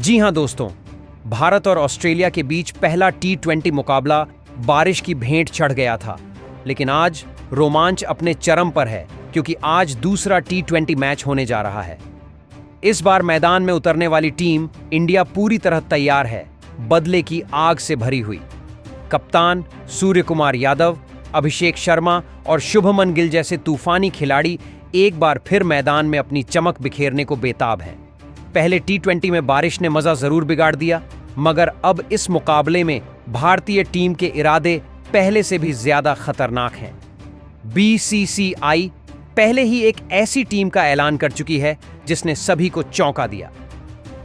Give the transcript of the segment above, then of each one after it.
जी हां दोस्तों, भारत और ऑस्ट्रेलिया के बीच पहला T20 मुकाबला बारिश की भेंट चढ़ गया था। लेकिन आज रोमांच अपने चरम पर है, क्योंकि आज दूसरा T20 मैच होने जा रहा है। इस बार मैदान में उतरने वाली टीम इंडिया पूरी तरह तैयार है, बदले की आग से भरी हुई। कप्तान सूर्य कुमार यादव, अभिषेक शर्मा और शुभमन गिल जैसे तूफानी खिलाड़ी एक बार फिर मैदान में अपनी चमक बिखेरने को बेताब हैं। पहले T20 में बारिश ने मजा जरूर बिगाड़ दिया, मगर अब इस मुकाबले में भारतीय टीम के इरादे पहले से भी ज्यादा खतरनाक हैं। BCCI पहले ही एक ऐसी टीम का ऐलान कर चुकी है जिसने सभी को चौंका दिया।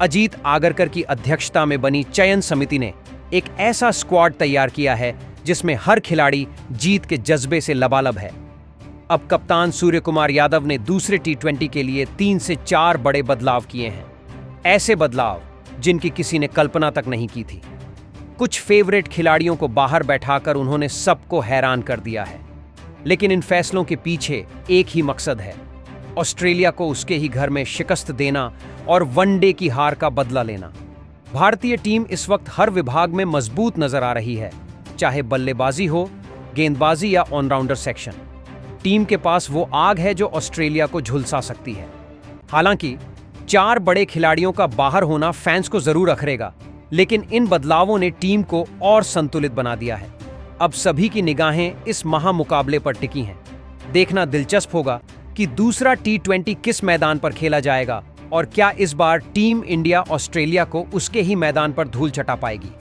अजीत आगरकर की अध्यक्षता में बनी चयन समिति ने एक ऐसा स्क्वाड तैयार किया है जिसमें हर खिलाड़ी जीत के जज्बे से लबालब है। अब कप्तान सूर्य कुमार यादव ने दूसरे T20 के लिए 3 से 4 बड़े बदलाव किए हैं, ऐसे बदलाव जिनकी किसी ने कल्पना तक नहीं की थी। कुछ फेवरेट खिलाड़ियों को बाहर बैठाकर उन्होंने सबको हैरान कर दिया है। लेकिन इन फैसलों के पीछे एक ही मकसद है, ऑस्ट्रेलिया को उसके ही घर में शिकस्त देना और वनडे की हार का बदला लेना। भारतीय टीम इस वक्त हर विभाग में मजबूत नजर आ रही है, चाहे बल्लेबाजी हो, गेंदबाजी या ऑलराउंडर सेक्शन। टीम के पास वो आग है जो ऑस्ट्रेलिया को झुलसा सकती है। हालांकि 4 बड़े खिलाड़ियों का बाहर होना फैंस को जरूर अखरेगा, लेकिन इन बदलावों ने टीम को और संतुलित बना दिया है। अब सभी की निगाहें इस महामुकाबले पर टिकी हैं। देखना दिलचस्प होगा कि दूसरा T20 किस मैदान पर खेला जाएगा और क्या इस बार टीम इंडिया ऑस्ट्रेलिया को उसके ही मैदान पर धूल चटा पाएगी।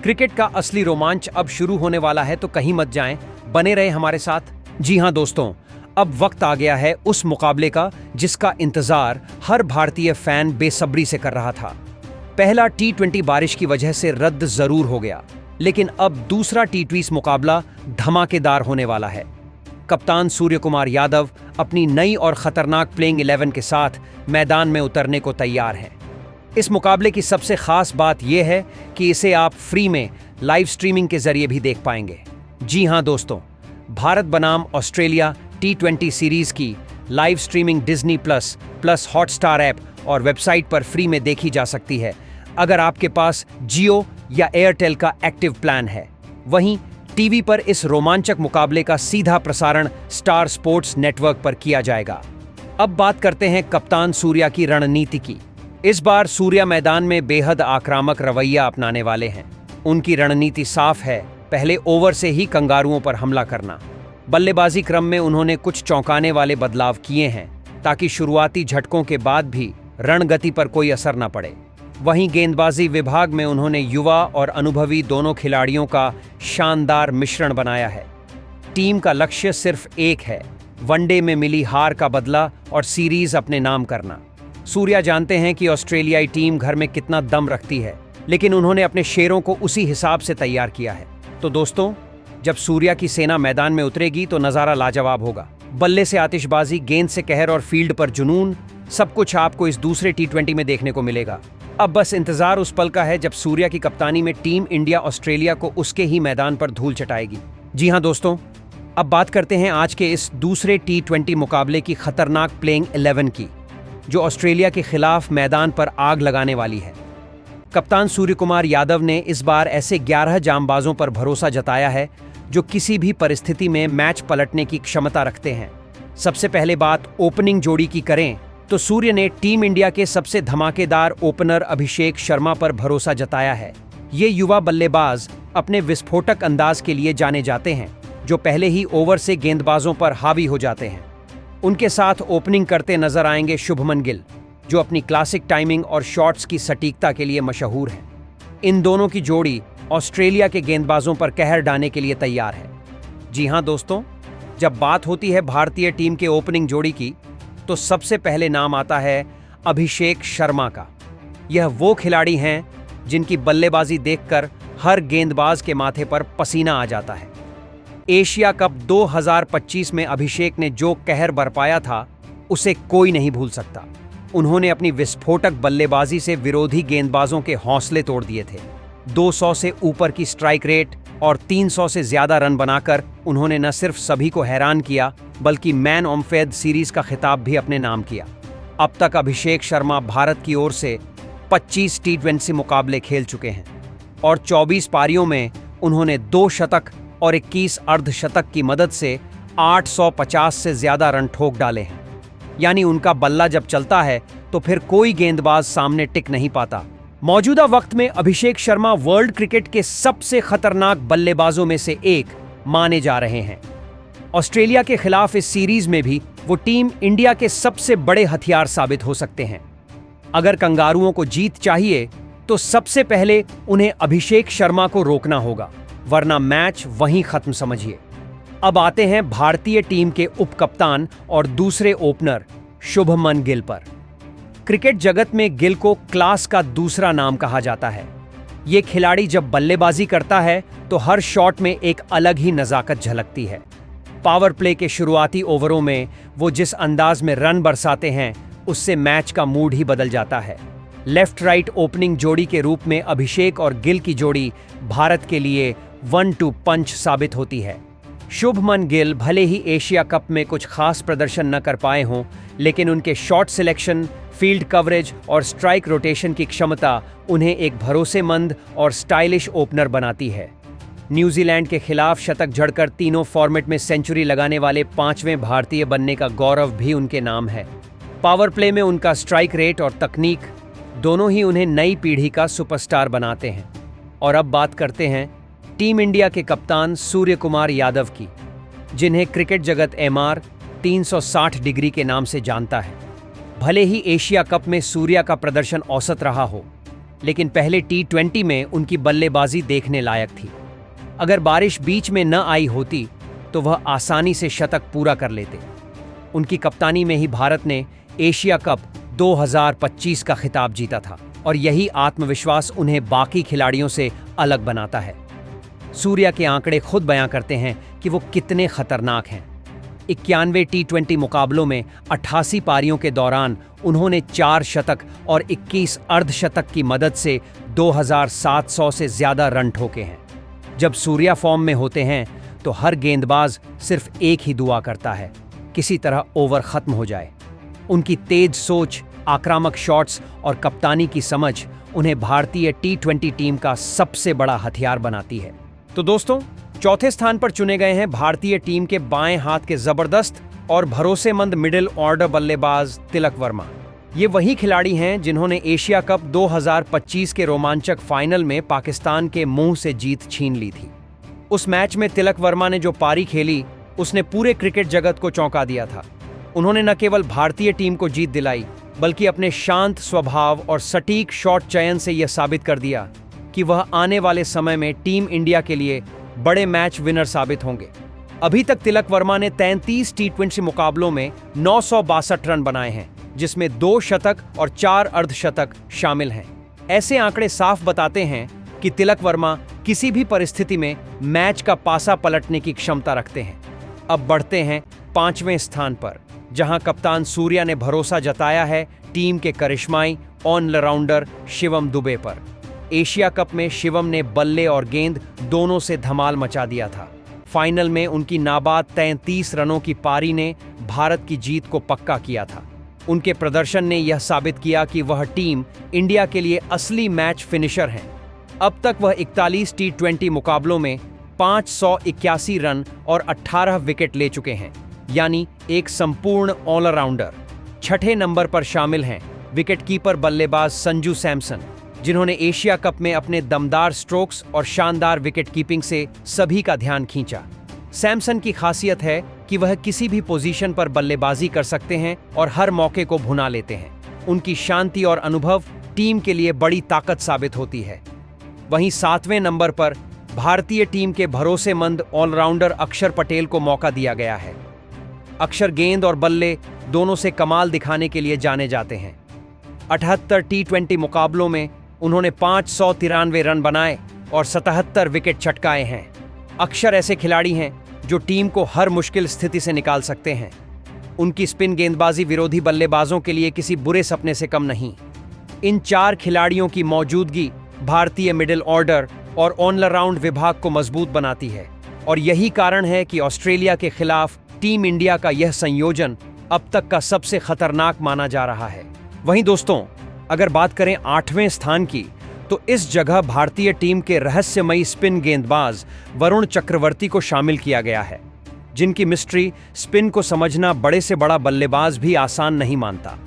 क्रिकेट का असली रोमांच अब शुरू होने वाला है, तो कहीं मत जाएं, बने रहे हमारे साथ। जी हां दोस्तों, अब वक्त आ गया है उस मुकाबले का जिसका इंतजार हर भारतीय फैन बेसब्री से कर रहा था। पहला T20 बारिश की वजह से रद्द जरूर हो गया, लेकिन अब दूसरा T20 मुकाबला धमाकेदार होने वाला है। कप्तान सूर्य कुमार यादव अपनी नई और खतरनाक प्लेइंग 11 के साथ मैदान में उतरने को तैयार हैं। इस मुकाबले की सबसे खास बात यह है कि इसे आप फ्री में लाइव स्ट्रीमिंग के जरिए भी देख पाएंगे। जी हां दोस्तों, भारत बनाम ऑस्ट्रेलिया T20 सीरीज की live streaming Disney plus Hotstar app और वेबसाइट पर फ्री में देखी जा सकती है, अगर आपके पास जियो या एयरटेल का एक्टिव प्लान है। वहीं टीवी पर इस रोमांचक मुकाबले का सीधा प्रसारण स्टार स्पोर्ट्स नेटवर्क पर किया जाएगा। अब बात करते हैं कप्तान सूर्या की रणनीति की। इस बार सूर्या मैदान में बेहद आक्रामक रवैया अपनाने वाले हैं। उनकी रणनीति साफ है, पहले ओवर से ही कंगारुओं पर हमला करना। बल्लेबाजी क्रम में उन्होंने कुछ चौंकाने वाले बदलाव किए हैं, ताकि शुरुआती झटकों के बाद भी रणगति पर कोई असर न पड़े। वहीं गेंदबाजी विभाग में उन्होंने युवा और अनुभवी दोनों खिलाड़ियों का शानदार मिश्रण बनाया है। टीम का लक्ष्य सिर्फ एक है, वनडे में मिली हार का बदला और सीरीज अपने नाम करना। सूर्या जानते हैं कि ऑस्ट्रेलियाई टीम घर में कितना दम रखती है, लेकिन उन्होंने अपने शेरों को उसी हिसाब से तैयार किया है। तो दोस्तों, जब सूर्या की सेना मैदान में उतरेगी तो नजारा लाजवाब होगा। बल्ले से आतिशबाजी, गेंद से कहर और फील्ड पर जुनून, सब कुछ आपको इस दूसरे T20 में देखने को मिलेगा। अब बस इंतजार उस पल का है जब सूर्या की कप्तानी में टीम इंडिया ऑस्ट्रेलिया को उसके ही मैदान पर धूल चटाएगी। जी हां दोस्तों, अब बात करते हैं आज के इस दूसरे T20 मुकाबले की खतरनाक प्लेइंग 11 की, जो ऑस्ट्रेलिया के खिलाफ मैदान पर आग लगाने वाली है। कप्तान सूर्य कुमार यादव ने इस बार ऐसे 11 जांबाजों पर भरोसा जताया है जो किसी भी परिस्थिति में मैच पलटने की क्षमता रखते हैं। सबसे पहले बात ओपनिंग जोड़ी की करें तो सूर्य ने टीम इंडिया के सबसे धमाकेदार ओपनर अभिषेक शर्मा पर भरोसा जताया है। ये युवा बल्लेबाज अपने विस्फोटक अंदाज के लिए जाने जाते हैं, जो पहले ही ओवर से गेंदबाजों पर हावी हो जाते हैं। उनके साथ ओपनिंग करते नजर आएंगे शुभमन गिल, जो अपनी क्लासिक टाइमिंग और शॉट्स की सटीकता के लिए मशहूर है। इन दोनों की जोड़ी ऑस्ट्रेलिया के गेंदबाजों पर कहर ढाने के लिए तैयार है। जी हां दोस्तों, जब बात होती है भारतीय टीम के ओपनिंग जोड़ी की, तो सबसे पहले नाम आता है अभिषेक शर्मा का। यह वो खिलाड़ी हैं जिनकी बल्लेबाजी देखकर हर गेंदबाज के माथे पर पसीना आ जाता है। एशिया कप 2025 में अभिषेक ने जो कहर बरपाया था, उसे कोई नहीं भूल सकता। उन्होंने अपनी विस्फोटक बल्लेबाजी से विरोधी गेंदबाजों के हौसले तोड़ दिए थे। 200 से ऊपर की स्ट्राइक रेट और 300 से ज्यादा रन बनाकर उन्होंने न सिर्फ सभी को हैरान किया, बल्कि मैन ऑफ द सीरीज का खिताब भी अपने नाम किया। अब तक अभिषेक शर्मा भारत की ओर से 25 टी20 मुकाबले खेल चुके हैं और 24 पारियों में उन्होंने 2 शतक और 21 अर्धशतक की मदद से 850 से ज्यादा रन ठोक डाले हैं। यानी उनका बल्ला जब चलता है तो फिर कोई गेंदबाज सामने टिक नहीं पाता। मौजूदा वक्त में अभिषेक शर्मा वर्ल्ड क्रिकेट के सबसे खतरनाक बल्लेबाजों में से एक माने जा रहे हैं। ऑस्ट्रेलिया के खिलाफ इस सीरीज में भी वो टीम इंडिया के सबसे बड़े हथियार साबित हो सकते हैं। अगर कंगारुओं को जीत चाहिए तो सबसे पहले उन्हें अभिषेक शर्मा को रोकना होगा, वरना मैच वहीं खत्म समझिए। अब आते हैं भारतीय टीम के उपकप्तान और दूसरे ओपनर शुभमन गिल पर। क्रिकेट जगत में गिल को क्लास का दूसरा नाम कहा जाता है। ये खिलाड़ी जब बल्लेबाजी करता है तो हर शॉट में एक अलग ही नजाकत झलकती है। पावर प्ले के शुरुआती ओवरों में वो जिस अंदाज में रन बरसाते हैं उससे मैच का मूड ही बदल जाता है। लेफ्ट राइट ओपनिंग जोड़ी के रूप में अभिषेक और गिल की जोड़ी भारत के लिए 1-2 पंच साबित होती है। शुभमन गिल भले ही एशिया कप में कुछ खास प्रदर्शन न कर पाए हों, लेकिन उनके शॉट सिलेक्शन, फील्ड कवरेज और स्ट्राइक रोटेशन की क्षमता उन्हें एक भरोसेमंद और स्टाइलिश ओपनर बनाती है। न्यूजीलैंड के खिलाफ शतक जड़कर तीनों फॉर्मेट में सेंचुरी लगाने वाले 5वें भारतीय बनने का गौरव भी उनके नाम है। पावर प्ले में उनका स्ट्राइक रेट और तकनीक दोनों ही उन्हें नई पीढ़ी का सुपरस्टार बनाते हैं। और अब बात करते हैं टीम इंडिया के कप्तान सूर्य कुमार यादव की, जिन्हें क्रिकेट जगत MR 360 डिग्री के नाम से जानता है। भले ही एशिया कप में सूर्या का प्रदर्शन औसत रहा हो, लेकिन पहले T20 में उनकी बल्लेबाजी देखने लायक थी। अगर बारिश बीच में न आई होती तो वह आसानी से शतक पूरा कर लेते। उनकी कप्तानी में ही भारत ने एशिया कप 2025 का खिताब जीता था और यही आत्मविश्वास उन्हें बाकी खिलाड़ियों से अलग बनाता है। सूर्या के आंकड़े खुद बयां करते हैं कि वो कितने खतरनाक हैं। 91 T20 मुकाबलों में 88 पारियों के दौरान उन्होंने 4 शतक और 21 अर्धशतक की मदद से 2700 से ज्यादा रन ठोके हैं। जब सूर्या फॉर्म में होते हैं तो हर गेंदबाज सिर्फ एक ही दुआ करता है, किसी तरह ओवर खत्म हो जाए। उनकी तेज सोच, आक्रामक शॉट्स और कप्तानी की समझ उन्हें भारतीय T20 टीम का सबसे बड़ा हथियार बनाती है। तो दोस्तों, चौथे स्थान पर चुने गए हैं भारतीय टीम के बाएं हाथ के जबरदस्त और भरोसेमंद मिडिल ऑर्डर बल्लेबाज तिलक वर्मा। ये वही खिलाड़ी हैं जिन्होंने एशिया कप 2025 के रोमांचक फाइनल में पाकिस्तान के मुंह से जीत छीन ली थी। उस मैच में तिलक वर्मा ने जो पारी खेली उसने पूरे क्रिकेट जगत को चौंका दिया था। उन्होंने न केवल भारतीय टीम को जीत दिलाई, बल्कि अपने शांत स्वभाव और सटीक शॉट चयन से यह साबित कर दिया कि वह आने वाले समय में टीम इंडिया के लिए बड़े मैच विनर साबित होंगे। अभी तक तिलक वर्मा ने 33 T20 मुकाबलों में 962 रन बनाए हैं, जिसमें 2 शतक और 4 अर्धशतक शामिल हैं। ऐसे आंकड़े साफ बताते हैं कि तिलक वर्मा किसी भी परिस्थिति में मैच का पासा पलटने की क्षमता रखते हैं। अब बढ़ते हैं 5वें स्थान पर, जहां कप्तान सूर्या ने भरोसा जताया है टीम के करिश्माई ऑलराउंडर शिवम दुबे पर। एशिया कप में शिवम ने बल्ले और गेंद दोनों से धमाल मचा दिया था। फाइनल में उनकी नाबाद 33 रनों की पारी ने भारत की जीत को पक्का किया था। उनके प्रदर्शन ने यह साबित किया कि वह टीम इंडिया के लिए असली मैच फिनिशर हैं। अब तक वह 41 T20 मुकाबलों में 581 रन और 18 विकेट ले चुके हैं, यानी एक संपूर्ण ऑलराउंडर। छठे नंबर पर शामिल हैं विकेटकीपर बल्लेबाज संजू सैमसन, जिन्होंने एशिया कप में अपने दमदार स्ट्रोक्स और शानदार विकेटकीपिंग से सभी का ध्यान खींचा। सैमसन की खासियत है कि वह किसी भी पोजीशन पर बल्लेबाजी कर सकते हैं और हर मौके को भुना लेते हैं। उनकी शांति और अनुभव टीम के लिए बड़ी ताकत साबित होती है। वहीं 7वें नंबर पर भारतीय टीम के भरोसेमंद ऑलराउंडर अक्षर पटेल को मौका दिया गया है। अक्षर गेंद और बल्ले दोनों से कमाल दिखाने के लिए जाने जाते हैं। 78 T20 मुकाबलों में उन्होंने 593 रन बनाए और 77 विकेट चटकाए हैं। अक्षर ऐसे खिलाड़ी हैं जो टीम को हर मुश्किल स्थिति से निकाल सकते हैं। उनकी स्पिन गेंदबाजी विरोधी बल्लेबाजों के लिए किसी बुरे सपने से कम नहीं। इन 4 खिलाड़ियों की मौजूदगी भारतीय मिडिल ऑर्डर और ऑलराउंड विभाग को मजबूत बनाती है और यही कारण है कि ऑस्ट्रेलिया के खिलाफ टीम इंडिया का यह संयोजन अब तक का सबसे खतरनाक माना जा रहा है। वहीं दोस्तों, अगर बात करें 8वें स्थान की, तो इस जगह भारतीय टीम के रहस्यमयी स्पिन गेंदबाज वरुण चक्रवर्ती को शामिल किया गया है, जिनकी मिस्ट्री स्पिन को समझना बड़े से बड़ा बल्लेबाज भी आसान नहीं मानता।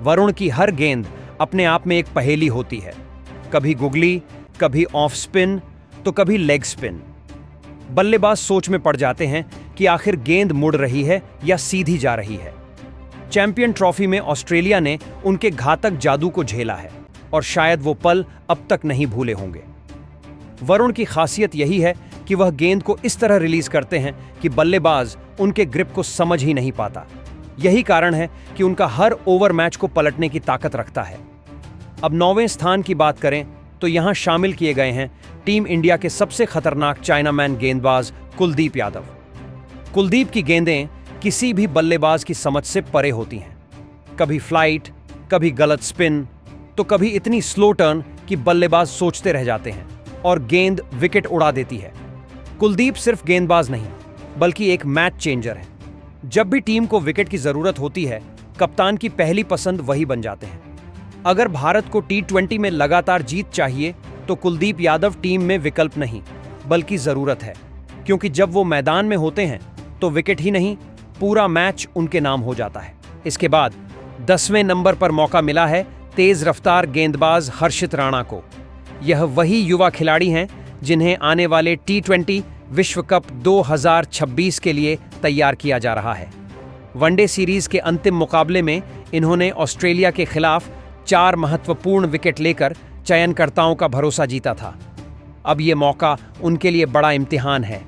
वरुण की हर गेंद अपने आप में एक पहेली होती है, कभी गुगली, कभी ऑफ स्पिन, तो कभी लेग स्पिन। बल्लेबाज सोच में पड़ जाते हैं कि आखिर गेंद मुड़ रही है या सीधी जा रही है। चैंपियन ट्रॉफी में ऑस्ट्रेलिया ने उनके घातक जादू को झेला है और शायद वो पल अब तक नहीं भूले होंगे। वरुण की खासियत यही है कि वह गेंद को इस तरह रिलीज करते हैं कि बल्लेबाज उनके ग्रिप को समझ ही नहीं पाता। यही कारण है कि उनका हर ओवर मैच को पलटने की ताकत रखता है। अब 9वें स्थान की बात करें तो यहां शामिल किए गए हैं टीम इंडिया के सबसे खतरनाक चाइनामैन गेंदबाज कुलदीप यादव। कुलदीप की गेंदें किसी भी बल्लेबाज की समझ से परे होती हैं। कभी फ्लाइट, कभी गलत स्पिन, तो कभी इतनी स्लो टर्न कि बल्लेबाज सोचते रह जाते हैं और गेंद विकेट उड़ा देती है। कुलदीप सिर्फ गेंदबाज नहीं, बल्कि एक मैच चेंजर है। जब भी टीम को विकेट की जरूरत होती है, कप्तान की पहली पसंद वही बन जाते हैं। अगर भारत को T20 में लगातार जीत चाहिए, तो कुलदीप यादव टीम में विकल्प नहीं, बल्कि जरूरत है, क्योंकि जब वो मैदान में होते हैं तो विकेट ही नहीं, पूरा मैच उनके नाम हो जाता है। इसके बाद 10वें नंबर पर मौका मिला है तेज रफ्तार गेंदबाज हर्षित राणा को। यह वही युवा खिलाड़ी हैं जिन्हें आने वाले T20 विश्व कप 2026 के लिए तैयार किया जा रहा है। वनडे सीरीज के अंतिम मुकाबले में इन्होंने ऑस्ट्रेलिया के खिलाफ 4 महत्वपूर्ण विकेट लेकर चयनकर्ताओं का भरोसा जीता था। अब ये मौका उनके लिए बड़ा इम्तिहान है।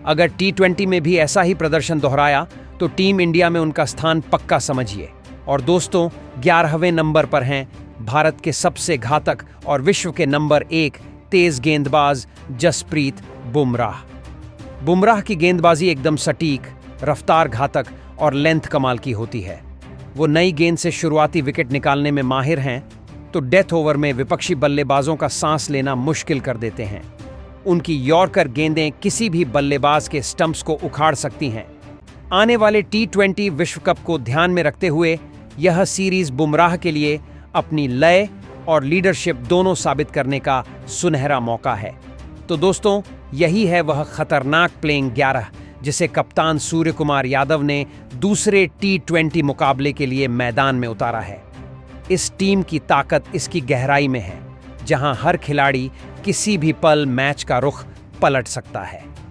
अगर T20 में भी ऐसा ही प्रदर्शन दोहराया तो टीम इंडिया में उनका स्थान पक्का समझिए। और दोस्तों, 11वें नंबर पर हैं भारत के सबसे घातक और विश्व के नंबर 1 तेज गेंदबाज जसप्रीत बुमराह। बुमराह की गेंदबाजी एकदम सटीक, रफ्तार घातक और लेंथ कमाल की होती है। वो नई गेंद से शुरुआती विकेट निकालने में माहिर हैं, तो डेथ ओवर में विपक्षी बल्लेबाजों का सांस लेना मुश्किल कर देते हैं। उनकी यॉर्कर गेंदें किसी भी बल्लेबाज के स्टंप्स को उखाड़ सकती हैं। आने वाले T20 विश्व कप को ध्यान में रखते हुए यह सीरीज बुमराह के लिए अपनी लय और लीडरशिप दोनों साबित करने का सुनहरा मौका है। तो दोस्तों, यही है वह खतरनाक प्लेइंग 11 जिसे कप्तान सूर्य कुमार यादव ने दूसरे T20 मुकाबले के लिए मैदान में उतारा है। इस टीम की ताकत इसकी गहराई में है, जहां हर खिलाड़ी किसी भी पल मैच का रुख पलट सकता है।